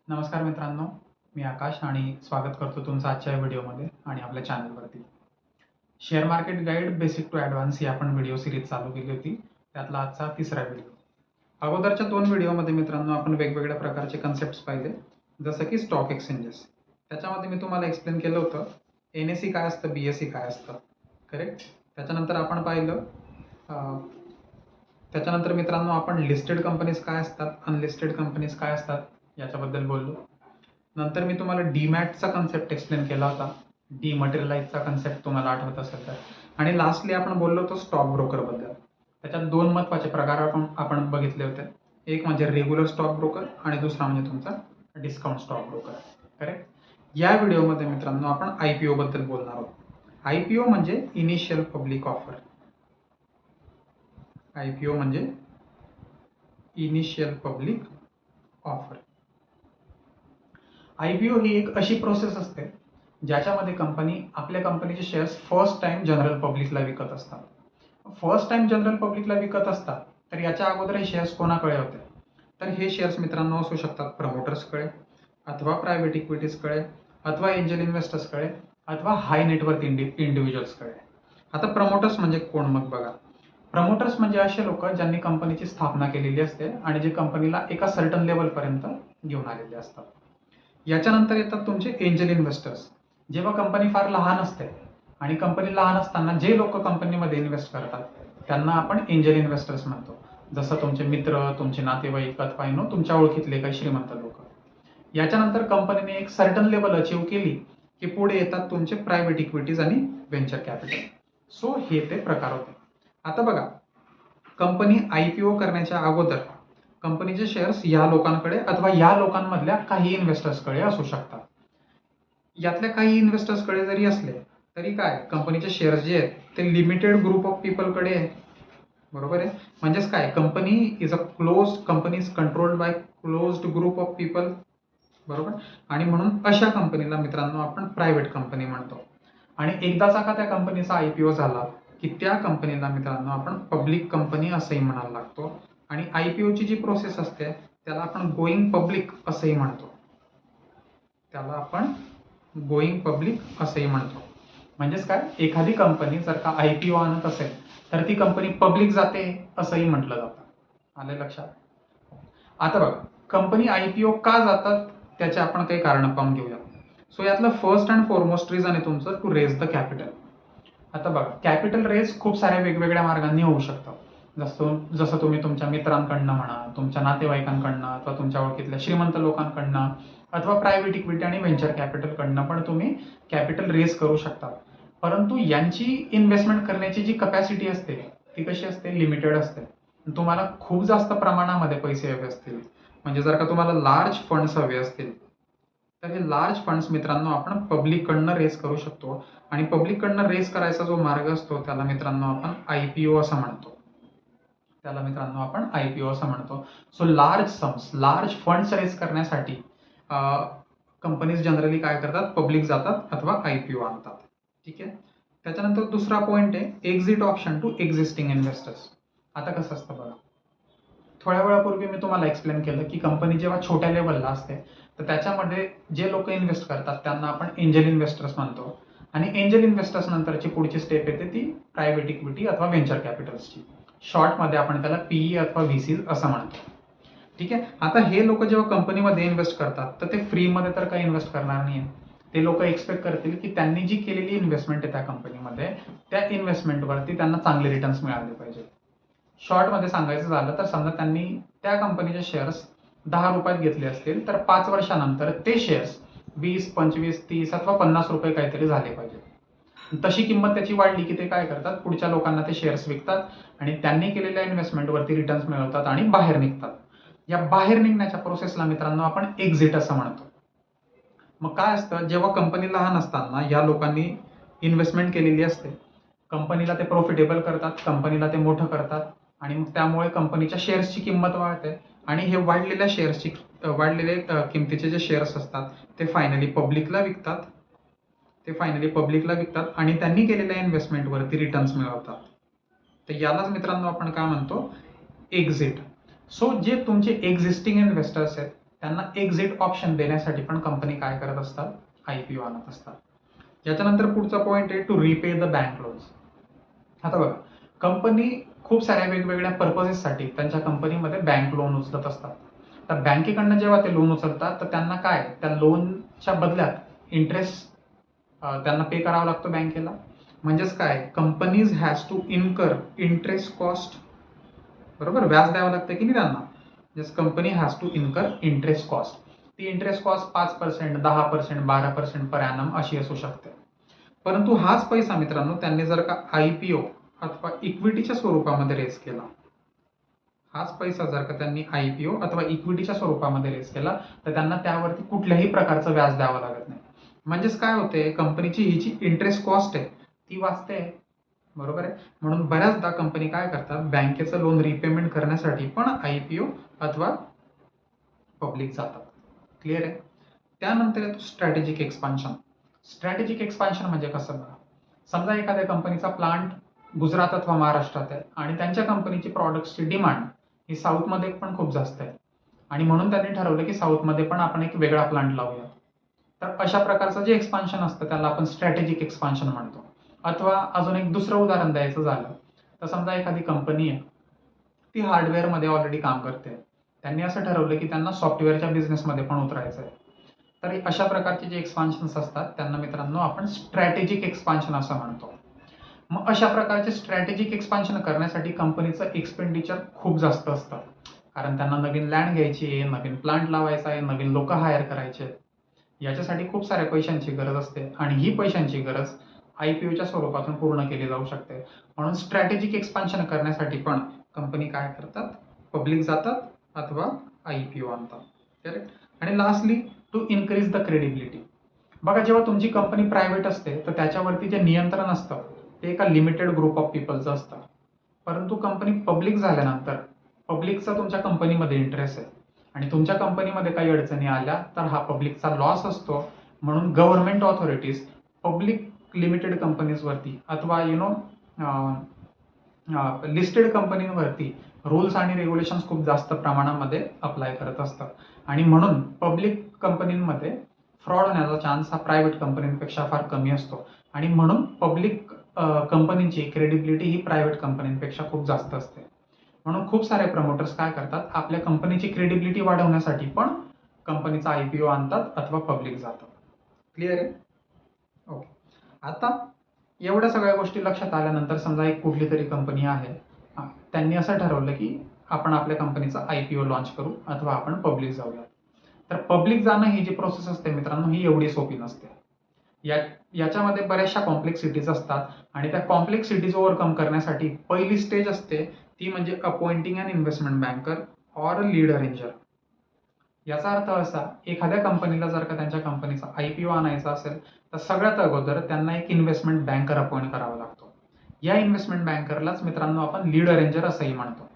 नमस्कार मित्रांनो, मी आकाश आणि स्वागत करतो तुमचं आजच्या व्हिडिओमध्ये आणि आपल्या चॅनलवरती. Share market guide basic to advance ही आपण व्हिडिओ सिरीज चालू केली होती. त्यातला आजचा तिसरा व्हिडिओ. अगोदरच्या 2 व्हिडिओमध्ये मित्रांनो आपण वेगवेगळ्या प्रकारचे कन्सेप्ट्स पाहिले, जसं की स्टॉक एक्सचेंजेस. त्याच्यामध्ये मी तुम्हाला एक्सप्लेन केलं होतं NSE काय असतं, BSE काय असतं, करेक्ट. त्याच्यानंतर आपण पाहिलं त्याच्यानंतर मित्रांनो आपण लिस्टेड कंपनीज काय असतात, अनलिस्टेड कंपनीज काय असतात याच्याबद्दल बोललो. नंतर मी तुम्हाला डीमॅटचा कन्सेप्ट एक्सप्लेन केला होता, डिमटेरियलाइजचा कन्सेप्ट तुम्हाला आठवत असेल तर. आणि लास्टली आपण बोललो होतो स्टॉक ब्रोकरबद्दल. त्याच्यात 2 महत्त्वाचे प्रकार आपण बघितले होते. एक म्हणजे रेग्युलर स्टॉक ब्रोकर आणि दुसरा म्हणजे तुमचा डिस्काउंट स्टॉक ब्रोकर, करेक्ट. या व्हिडिओमध्ये मित्रांनो आपण IPO बद्दल बोलणार आहोत. IPO म्हणजे इनिशियल पब्लिक ऑफर. IPO म्हणजे इनिशियल पब्लिक ऑफर. IPO ही एक अशी प्रोसेस असते ज्याच्यामध्ये कंपनी आपल्या कंपनीचे शेअर्स फर्स्ट टाइम जनरल पब्लिकला विकत असतात. फर्स्ट टाइम जनरल पब्लिकला विकत असतात तर याच्या अगोदर हे शेअर्स कोणाकडे होते? तर हे शेअर्स मित्रांनो असू शकतात प्रमोटर्सकडे, अथवा प्रायव्हेट इक्विटीजकडे, अथवा एंजल इन्व्हेस्टर्सकडे, अथवा हाय नेटवर्थ इंडिव्हिज्युअल्सकडे. आता प्रमोटर्स म्हणजे कोण मग बघा. प्रमोटर्स म्हणजे असे लोक ज्यांनी कंपनीची स्थापना केलेली असते आणि जे कंपनीला एका सर्टन लेवलपर्यंत घेऊन आलेले असतात. याच्यानंतर येतात तुमचे एंजल इन्व्हेस्टर्स. जेव्हा कंपनी फार लहान असते आणि कंपनी लहान असताना जे लोक कंपनीमध्ये इन्व्हेस्ट करतात त्यांना आपण एंजल इन्व्हेस्टर्स म्हणतो. जसं तुमचे मित्र, तुमचे नातेवाईक अथवा तुमच्या ओळखीतले काही श्रीमंत लोक. याच्यानंतर कंपनीने एक सर्टन लेवल अचीव्ह केली की पुढे येतात तुमचे प्रायव्हेट इक्विटीज आणि व्हेंचर कॅपिटल. सो हे ते प्रकार होते. आता बघा, कंपनी IPO करण्याच्या अगोदर कंपनीचे शेअर्स या लोकांकडे अथवा या लोकांमधल्या काही इन्व्हेस्टर्सकडे असू शकतात. यातल्या काही इन्व्हेस्टर्सकडे जरी असले तरी काय, कंपनीचे शेअर्स जे आहेत ते लिमिटेड ग्रुप ऑफ पीपलकडे आहे. बरोबर आहे. म्हणजेच काय, company is a closed company, is controlled by closed group of people. बरोबर. आणि म्हणून अशा कंपनीला मित्रांनो आपण प्रायव्हेट कंपनी म्हणतो. आणि एकदाचा का त्या कंपनीचा IPO झाला की त्या कंपनीला मित्रांनो आपण पब्लिक कंपनी असंही म्हणायला लागतो. आणि IPOची जी प्रोसेस असते त्याला आपण गोईंग पब्लिक असंही म्हणतो. म्हणजेच काय, एखादी कंपनी जर का IPO आणत असेल तर ती कंपनी पब्लिक जाते असंही म्हटलं जातं. आलं लक्षात? आता बघा, कंपनी IPO का जातात त्याचे आपण काही कारण पाहून घेऊया. सो यातलं फर्स्ट अँड फॉरमोस्ट रिझन आहे तुमचं टू रेज द कॅपिटल. आता बघा, कॅपिटल रेज खूप साऱ्या वेगवेगळ्या मार्गांनी होऊ शकतं. जसं तुम्ही तुमच्या मित्रांकडनं म्हणा, तुमच्या नातेवाईकांकडनं, अथवा तुमच्या ओळखीतल्या श्रीमंत लोकांकडनं, अथवा प्रायव्हेट इक्विटी आणि व्हेंचर कॅपिटलकडनं पण तुम्ही कॅपिटल रेज करू शकता. परंतु यांची इन्व्हेस्टमेंट करण्याची जी कपॅसिटी असते ती कशी असते, लिमिटेड असते. तुम्हाला खूप जास्त प्रमाणामध्ये पैसे हवे असतील, म्हणजे जर का तुम्हाला लार्ज फंड्स हवे असतील तर हे लार्ज फंड्स मित्रांनो आपण पब्लिककडनं रेज करू शकतो. आणि पब्लिककडनं रेज करायचा जो मार्ग असतो त्याला मित्रांनो आपण IPO असं म्हणतो. So large sums, large funds raise करण्यासाठी कंपनीज जनरली काय करतात, पब्लिक जातात अथवा IPO आणतात. ठीक आहे. त्याच्यानंतर दुसरा पॉइंट आहे exit option to existing investors. आता कसं असतं बघा, थोड्या वेळापूर्वी मी तुम्हाला एक्सप्लेन केलं की कंपनी जेव्हा छोट्या लेवलला असते तर त्याच्यामध्ये जे लोक इन्व्हेस्ट करतात त्यांना आपण एंजल इन्व्हेस्टर्स म्हणतो. आणि एंजल इन्व्हेस्टर्स नंतरची पुढची स्टेप येते ती प्रायव्हेट इक्विटी अथवा व्हेंचर कॅपिटल्सची. शॉर्टमध्ये आपण त्याला PE अथवा VC असं म्हणतो. ठीक आहे. आता हे लोक जेव्हा कंपनीमध्ये इन्व्हेस्ट करतात तर ते फ्रीमध्ये तर काही इन्व्हेस्ट करणार नाही. ते लोक एक्सपेक्ट करतील की त्यांनी जी केलेली इन्व्हेस्टमेंट आहे त्या कंपनीमध्ये त्या इन्व्हेस्टमेंटवरती त्यांना चांगले रिटर्न्स मिळाले पाहिजे. शॉर्टमध्ये सांगायचं झालं तर समजा त्यांनी त्या कंपनीचे शेअर्स 10 रुपयात घेतले असतील तर 5 वर्षानंतर ते शेअर्स 20, 25, 30 अथवा 50 रुपये काहीतरी झाले पाहिजे. तशी किंमत त्याची वाढली की ते काय करतात, पुढच्या लोकांना ते शेअर्स विकतात आणि त्यांनी केलेल्या इन्व्हेस्टमेंटवरती रिटर्न्स मिळवतात आणि बाहेर निघतात. या बाहेर निघण्याच्या प्रोसेसला मित्रांनो आपण एक्झिट असं म्हणतो. मग काय असतं, जेव्हा कंपनी लहान असताना या लोकांनी इन्व्हेस्टमेंट केलेली असते, कंपनीला ते प्रॉफिटेबल करतात, कंपनीला ते मोठं करतात आणि मग त्यामुळे कंपनीच्या शेअर्सची किंमत वाढते. आणि हे वाढलेल्या किमतीचे जे शेअर्स असतात ते फायनली पब्लिकला विकतात. आणि त्यांनी केलेल्या इन्व्हेस्टमेंटवरती रिटर्न्स मिळवतात. तर यालाच मित्रांनो आपण काय म्हणतो, एक्झिट. सो जे तुमचे एक्झिस्टिंग इन्व्हेस्टर्स आहेत त्यांना एक्झिट ऑप्शन देण्यासाठी पण कंपनी काय करत असतात, IPO आणत असतात. याच्यानंतर पुढचा पॉईंट आहे to repay the bank loans. आता बघा, कंपनी खूप साऱ्या वेगवेगळ्या पर्पजेससाठी त्यांच्या कंपनीमध्ये बँक लोन उचलत असतात. तर बँकेकडनं जेव्हा ते लोन उचलतात तर त्यांना काय, त्या लोनच्या बदल्यात इंटरेस्ट त्यांना पे करावा लागतो बँकेला. म्हणजेच काय, companies has to incur interest cost, बरोबर, व्याज द्यावं लागतं की नाही त्यांना. जस company has to incur interest cost. ती इंटरेस्ट कॉस्ट 5%, 10%, 12% पर ॲनम अशी असू शकते. परंतु हाच पैसा मित्रांनो त्यांनी जर का IPO अथवा इक्विटीच्या स्वरूपामध्ये रेस केला, हाच पैसा जर का त्यांनी IPO अथवा इक्विटीच्या स्वरूपामध्ये रेस केला तर त्यांना त्यावरती कुठल्याही प्रकारचं व्याज द्यावं लागत नाही. म्हणजेच काय होते, कंपनीची ही जी इंटरेस्ट कॉस्ट आहे ती वाचते, बरोबर आहे. म्हणून बऱ्याचदा कंपनी काय करतात, बँकेचं लोन रिपेमेंट करण्यासाठी पण IPO अथवा पब्लिक जातात. क्लिअर आहे. त्यानंतर येतो स्ट्रॅटेजिक एक्सपान्शन. स्ट्रॅटेजिक एक्सपान्शन म्हणजे कसं बघा, समजा एखाद्या कंपनीचा प्लांट गुजरात अथवा महाराष्ट्रात आहे आणि त्यांच्या कंपनीची प्रॉडक्ट्सची डिमांड ही साऊथमध्ये पण खूप जास्त आहे आणि म्हणून त्यांनी ठरवलं की साऊथमध्ये पण आपण एक वेगळा प्लांट लावूया. तर अशा प्रकारचं जे एक्सपान्शन असतं त्याला आपण स्ट्रॅटेजिक एक्सपान्शन म्हणतो. अथवा अजून एक दुसरं उदाहरण द्यायचं झालं तर समजा एखादी कंपनी आहे, ती हार्डवेअरमध्ये ऑलरेडी काम करते, त्यांनी असं ठरवलं की त्यांना सॉफ्टवेअरच्या बिझनेसमध्ये पण उतरायचं आहे. तर अशा प्रकारचे जे एक्सपान्शन्स असतात त्यांना मित्रांनो आपण स्ट्रॅटेजिक एक्सपान्शन असं म्हणतो. मग अशा प्रकारचे स्ट्रॅटेजिक एक्सपान्शन करण्यासाठी कंपनीचं एक्सपेंडिचर खूप जास्त असतं, कारण त्यांना नवीन लँड घ्यायची आहे, नवीन प्लांट लावायचा आहे, नवीन लोक हायर करायचे आहेत. याच्यासाठी खूप साऱ्या पैशांची गरज असते आणि ही पैशांची गरज IPOच्या स्वरूपातून पूर्ण केली जाऊ शकते. म्हणून स्ट्रॅटेजिक एक्सपान्शन करण्यासाठी पण कंपनी काय करतात, पब्लिक जातात अथवा IPO आणतात. करेक्ट. आणि lastly to increase the credibility. बघा, जेव्हा तुमची कंपनी प्रायव्हेट असते तर त्याच्यावरती जे नियंत्रण असतं ते एका लिमिटेड ग्रुप ऑफ पीपलचं असतं. परंतु कंपनी पब्लिक झाल्यानंतर पब्लिकचा तुमच्या कंपनीमध्ये इंटरेस्ट आहे आणि तुमच्या कंपनीमध्ये काही अडचणी आल्या तर हा पब्लिकचा लॉस असतो. म्हणून गव्हर्नमेंट ऑथॉरिटीज पब्लिक लिमिटेड कंपनीजवरती अथवा लिस्टेड कंपनीवरती रूल्स आणि रेग्युलेशन्स खूप जास्त प्रमाणामध्ये अप्लाय करत असतात आणि म्हणून पब्लिक कंपनीमध्ये फ्रॉड होण्याचा चान्स हा प्रायव्हेट कंपनीपेक्षा फार कमी असतो आणि म्हणून पब्लिक कंपनीची क्रेडिबिलिटी ही प्रायव्हेट कंपनीपेक्षा खूप जास्त असते. म्हणून खूप सारे प्रमोटर्स काय करतात, आपल्या कंपनीची क्रेडिबिलिटी वाढवण्यासाठी पण कंपनीचा IPO आणतात अथवा पब्लिक जातात. क्लिअर आहे. ओके. आता एवढ्या सगळ्या गोष्टी लक्षात आल्यानंतर समजा एक कुठली तरी कंपनी आहे, त्यांनी असं ठरवलं की आपण आपल्या कंपनीचा IPO लॉन्च करू अथवा आपण पब्लिक जाऊया. तर पब्लिक जाणं ही जी प्रोसेस असते मित्रांनो ही एवढी सोपी नसते. याच्यामध्ये बऱ्याचशा कॉम्प्लेक्सिटीज असतात आणि त्या कॉम्प्लेक्सिटीज ओव्हरकम करण्यासाठी पहिली स्टेज असते ती म्हणजे appointing an investment banker or lead arranger. याचा अर्थ असा, एखाद्या कंपनीला जर का त्यांच्या कंपनीचा IPO आणायचा असेल तर सगळ्यात अगोदर त्यांना एक इन्व्हेस्टमेंट बँकर अपॉइंट करावा लागतो. या इन्व्हेस्टमेंट बँकरलाच मित्रांनो आपण लीड अरेंजर असंही म्हणतो.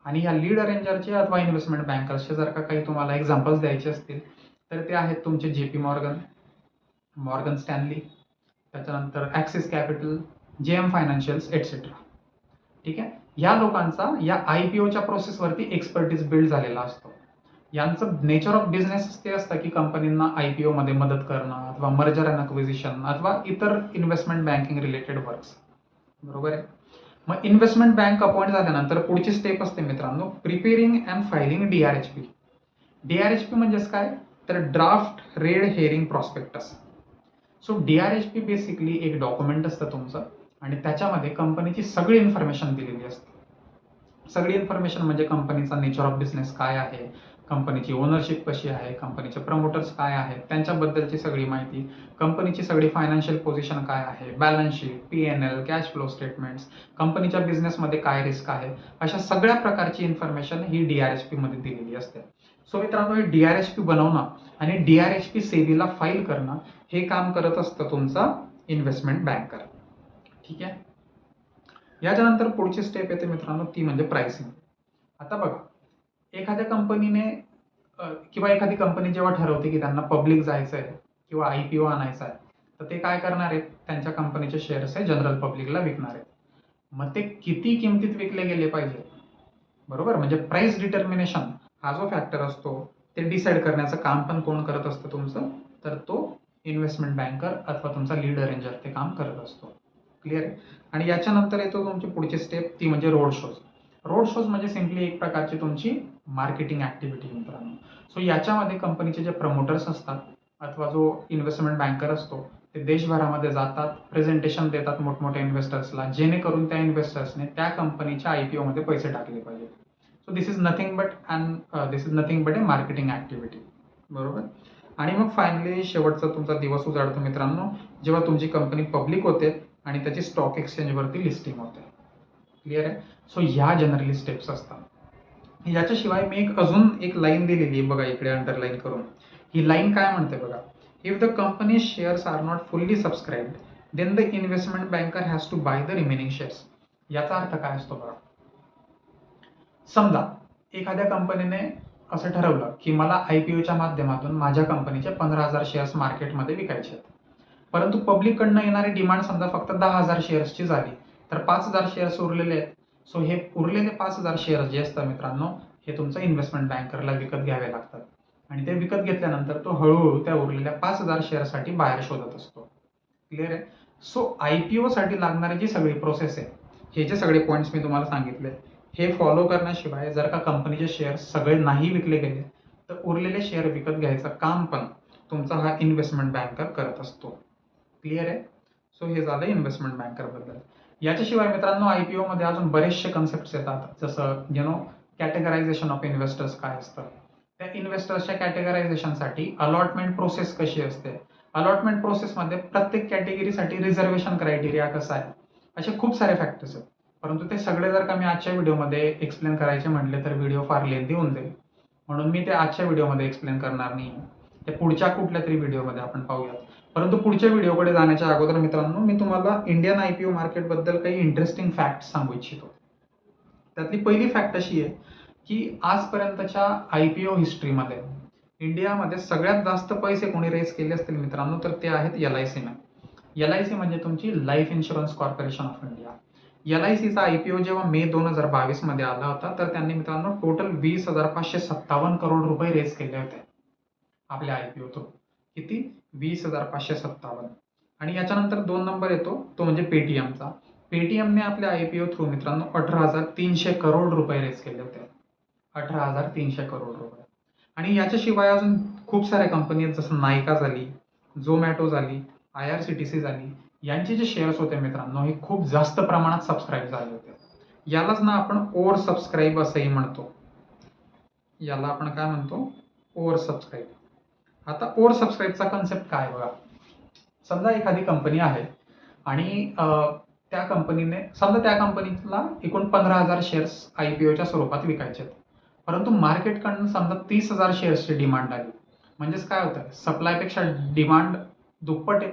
आणि या लीड अरेंजरचे अथवा इन्व्हेस्टमेंट बँकर्सचे जर का काही तुम्हाला एक्झाम्पल्स द्यायचे असतील तर ते आहेत तुमचे JP मॉर्गन, मॉर्गन स्टॅनली, त्याच्यानंतर axis capital, JM financials etcetera. ठीक आहे. या लोकांचा या IPOच्या प्रोसेसवरती एक्सपर्टीज बिल्ड झालेला असतो. यांचं नेचर ऑफ बिझनेस ते असतं की कंपनींना IPO मध्ये मदत करणं अथवा मर्जर अँड अक्विजिशन अथवा इतर इन्व्हेस्टमेंट बँकिंग रिलेटेड वर्क्स, बरोबर आहे. मग इन्व्हेस्टमेंट बँक अपॉइंट झाल्यानंतर पुढची स्टेप असते मित्रांनो preparing and filing DRHP. DRHP म्हणजेच काय, तर draft red herring prospectus. So DRHP basically एक डॉक्युमेंट असतं तुमचं आणि त्याच्यामध्ये कंपनीची सगळी इन्फॉर्मेशन दिलेली असते. सगळी इन्फॉर्मेशन म्हणजे कंपनीचा नेचर ऑफ बिझनेस काय आहे, कंपनीची ओनरशिप कशी आहे, कंपनीचे प्रमोटर्स काय आहेत, त्यांच्याबद्दलची सगळी माहिती, कंपनीची सगळी फायनान्शियल पोझिशन काय आहे, balance sheet, P&L, cash flow statements, कंपनीच्या बिझनेसमध्ये काय रिस्क आहे, अशा सगळ्या प्रकारची इन्फॉर्मेशन ही DRHP मध्ये दिलेली असते. सो मित्रांनो, हे DRHP बनवणं आणि DRHP सेबीला फाईल करणं हे काम करत असतं तुमचा इन्व्हेस्टमेंट बँकर. ठीक आहे. याच्यानंतर पुढची स्टेप येते मित्रांनो ती म्हणजे प्राइसिंग. आता बघा, एखाद्या कंपनीने किंवा एखादी कंपनी जेव्हा ठरवते की त्यांना पब्लिक जायचं आहे किंवा IPO आणायचा आहे तर ते काय करणार आहेत, त्यांच्या कंपनीचे शेअर्स हे जनरल पब्लिकला विकणार आहेत. मग ते किती किमतीत विकले गेले पाहिजे, बरोबर, म्हणजे प्राइस डिटर्मिनेशन हा जो फॅक्टर असतो ते डिसाईड करण्याचं काम पण कोण करत असतं तुमचं, तर तो इन्व्हेस्टमेंट बँकर अथवा तुमचा लीड अरेंजर ते काम करत असतो. क्लिअर आहे. आणि याच्यानंतर येतो तुमची पुढची स्टेप, ती म्हणजे रोड शोज. रोड शोज म्हणजे सिम्पली एक प्रकारची तुमची मार्केटिंग ऍक्टिव्हिटी मित्रांनो. सो याच्यामध्ये कंपनीचे जे प्रमोटर्स असतात अथवा जो इन्व्हेस्टमेंट बँकर असतो ते देशभरामध्ये जातात, प्रेझेंटेशन देतात मोठमोठ्या इन्व्हेस्टर्सला, जेणेकरून त्या इन्व्हेस्टर्सने त्या कंपनीच्या IPO मध्ये पैसे टाकले पाहिजे. So this is nothing but A marketing activity. बरोबर. आणि मग फायनली शेवटचा तुमचा दिवस उजाडतो मित्रांनो, जेव्हा तुमची कंपनी पब्लिक होते आणि त्याची स्टॉक एक्सचेंजवरती लिस्टिंग होते. क्लिअर आहे. सो ह्या जनरली स्टेप्स असतात. याच्याशिवाय मी अजून एक लाईन दिलेली आहे बघा इकडे अंडरलाईन करून. ही लाईन काय म्हणते बघा, if the company shares are not fully subscribed then the investment banker has to buy the remaining shares. याचा अर्थ काय असतो बघा, समजा एखाद्या कंपनीने असं ठरवलं की मला IPOच्या माध्यमातून माझ्या कंपनीचे 15,000 शेअर्स मार्केटमध्ये विकायचे आहेत, परंतु पब्लिककडनं येणारी डिमांड समजा फक्त 10,000 शेअर्सची झाली, तर 5,000 शेअर्स उरलेले आहेत. सो हे उरलेले 5,000 शेअर्स जे असतात मित्रांनो, हे तुमचं इन्व्हेस्टमेंट बँकरला विकत घ्यावे लागतात आणि ते विकत घेतल्यानंतर तो हळूहळू त्या उरलेल्या 5,000 शेअर्ससाठी बाहेर शोधत असतो. क्लिअर आहे. सो IPO साठी लागणारी जी सगळी प्रोसेस आहे, हे जे सगळे पॉईंट्स मी तुम्हाला सांगितले, हे फॉलो करण्याशिवाय जर का कंपनीचे शेअर्स सगळे नाही विकले गेले तर उरलेले शेअर विकत घ्यायचं काम पण तुमचा हा इन्व्हेस्टमेंट बँकर करत असतो. क्लिअर आहे. सो हे झालं इन्व्हेस्टमेंट बँकर बद्दल. याच्याशिवाय मित्रांनो IPO मध्ये अजून बरेचसे कन्सेप्ट येतात, जसं कॅटेगरायझेशन ऑफ इन्व्हेस्टर्स काय असतं, त्या इन्व्हेस्टर्सच्या कॅटेगरायझेशनसाठी अलॉटमेंट प्रोसेस कशी असते, अलॉटमेंट प्रोसेसमध्ये प्रत्येक कॅटेगरीसाठी रिझर्वेशन क्रायटेरिया कसा आहे, असे खूप सारे फॅक्टर्स आहेत. परंतु ते सगळे जर का मी आजच्या व्हिडिओमध्ये एक्सप्लेन करायचे म्हटले तर व्हिडिओ फार लेंथी होऊन जाईल, म्हणून मी ते आजच्या व्हिडिओमध्ये एक्सप्लेन करणार नाही. ते पुढच्या कुठल्या तरी व्हिडिओमध्ये आपण पाहूयात. परंतु पुढच्या व्हिडिओकडे जाण्याच्या अगोदर मित्रांनो, मी तुम्हाला इंडियन IPO मार्केटबद्दल काही इंटरेस्टिंग फॅक्ट सांगू इच्छितो. त्यातली पहिली फॅक्ट अशी आहे की आजपर्यंतच्या IPO हिस्ट्रीमध्ये इंडियामध्ये सगळ्यात जास्त पैसे कोणी रेस केले असतील मित्रांनो, तर ते आहेत LICने. LIC म्हणजे तुमची life insurance corporation of India. LICचा IPO जेव्हा मे 2022 मध्ये आला होता, तर त्यांनी मित्रांनो टोटल 20,557 करोड रुपये रेस केले होते आपल्या IPO थ्रू. किती? 20,557. आणि याच्यानंतर 2 नंबर येतो, तो म्हणजे पेटीएमचा. पेटीएमने आपल्या IPO थ्रू मित्रांनो 18,300 करोड रुपये रेस केले होते. 18,300 करोड रुपये. आणि याच्याशिवाय अजून खूप साऱ्या कंपनी आहेत, जसं नायका झाली, झोमॅटो झाली, IRCTC झाली. यांचे जे शेअर्स होते मित्रांनो, हे खूप जास्त प्रमाणात सबस्क्राईब झाले होते. यालाच ना आपण ओव्हर सबस्क्राईब असंही म्हणतो. याला आपण काय म्हणतो? Over subscribe. आता ओव्हर सबस्क्राईबचा कन्सेप्ट काय बघा, समजा एखादी कंपनी आहे आणि त्या कंपनीला एकूण 15,000 शेअर्स IPOच्या स्वरूपात विकायचे आहेत, परंतु मार्केटकडून समजा 30,000 शेअर्सची डिमांड आली. म्हणजेच काय होतं, सप्लायपेक्षा डिमांड दुप्पट आहे,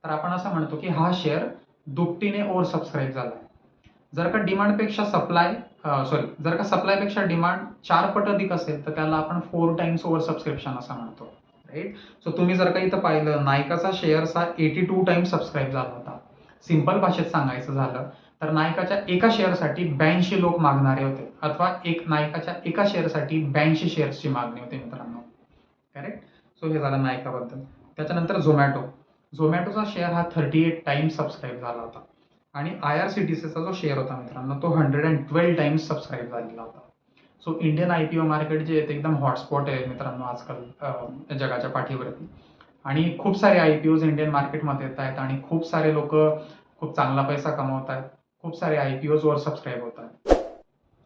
तर आपण असं म्हणतो की हा शेअर दुपटीने ओव्हर सबस्क्राईब झाला आहे. जर का सप्लायपेक्षा डिमांड 4 पट अधिक असेल तर त्याला आपण 4 टाइम्स ओव्हर सबस्क्रिप्शन असं म्हणतो. राईट. सो तुम्ही जर का इथं पाहिलं, नायकाचा शेअर्स हा 82 टाइम्स सबस्क्राईब झाला होता. सिंपल भाषेत सांगायचं झालं तर नायकाच्या एका शेअरसाठी 82 लोक मागणारे होते, अथवा नायकाच्या एका शेअरसाठी 82 शेअर्सची मागणी होती मित्रांनो. करेक्ट. सो हे झालं नायकाबद्दल. त्याच्यानंतर झोमॅटोचा शेअर हा 38 टाइम्स सबस्क्राईब झाला होता. आणि IRCTCचा जो शेअर होता मित्रांनो, तो 112 टाइम्स सबस्क्राईब झालेला होता. सो इंडियन IPO मार्केट जे आहे ते एकदम हॉटस्पॉट आहे मित्रांनो आजकाल जगाच्या पाठीवरती. आणि खूप सारे IPOज इंडियन मार्केटमध्ये येत आहेत आणि खूप सारे लोक खूप चांगला पैसा कमवत आहेत. खूप सारे IPOज वर सबस्क्राईब होत आहेत.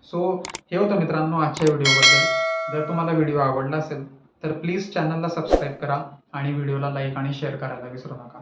सो हे होतं मित्रांनो आजच्या व्हिडिओबद्दल. जर तुम्हाला व्हिडिओ आवडला असेल तर प्लीज चॅनलला सबस्क्राईब करा आणि व्हिडिओला लाईक आणि शेअर करायला विसरू नका.